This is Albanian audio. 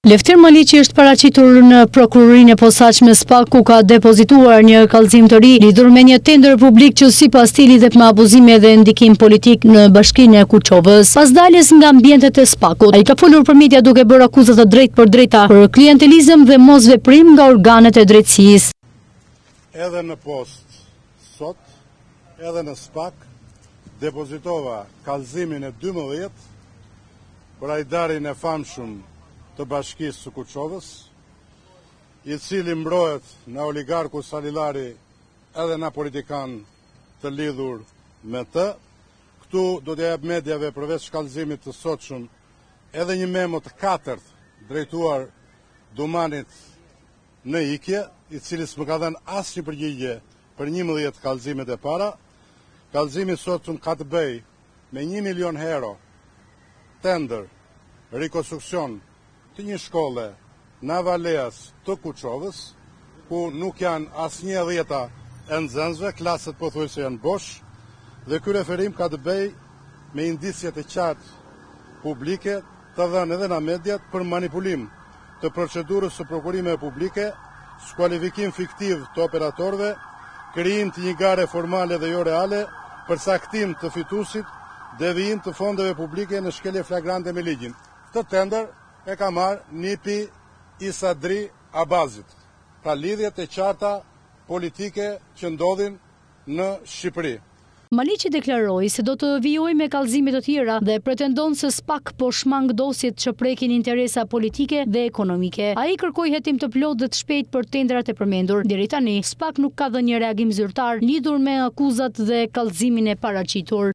Lefter Maliqi është paraqitur në prokurorinë e posaçme SPAK, ku ka depozituar një kallëzim të ri lidhur me një tender publik që sipas tij lidhet me abuzime dhe ndikim politik në bashkinë e Kuçovës. Pas daljes nga ambientet e SPAK-ut, ai ka folur për media duke bërë akuzat të drejtë për drejta për klientelizëm dhe mosveprim nga organet e drejtësisë. Edhe në post sot, edhe në SPAK depozitova kallëzimin e 12 për ajdarin e famshëm të bashkisë së Kuçovës, i cili mbrohet në oligarku Salilari edhe në politikan të lidhur me të. Këtu do të jap medjave përveç kallëzimit të sotshëm edhe një memo të katërt drejtuar Dumanit në ikje, i cili s'më ka dhënë asnjë përgjigje për 11 kallëzimet e para. Kallëzimi sotshëm ka të bëjë me 1 milion euro tender rekonstruksion të një shkolle në Avaleas të Kuçovës, ku nuk janë asnjë dhjeta e nxënësve, klaset pothuajse janë bosh, dhe ky referim ka të bëjë me indicjet e qartë publike të dhënë edhe në mediat për manipulim të procedurës së prokurimeve publike, skualifikim fiktiv të operatorëve, krijim të një gare formale dhe jo reale, përcaktim të fituesit, devijim të fondeve publike në shkelje flagrante me ligjin. Këtë tender e ka marrë NIP-i i Sadri Abazit, pra lidhjet e qarta politike që ndodhin në Shqipëri. Maliqi deklaroi se do të vijojë me kallëzime të tjera dhe pretendon se SPAK po shmang dosjet që prekin interesa politike dhe ekonomike. Ai kërkoi hetim të plotë dhe të shpejtë për tendrat e përmendur. Deri tani, SPAK nuk ka dhënë një reagim zyrtar lidhur me akuzat dhe kallëzimin e paraqitur.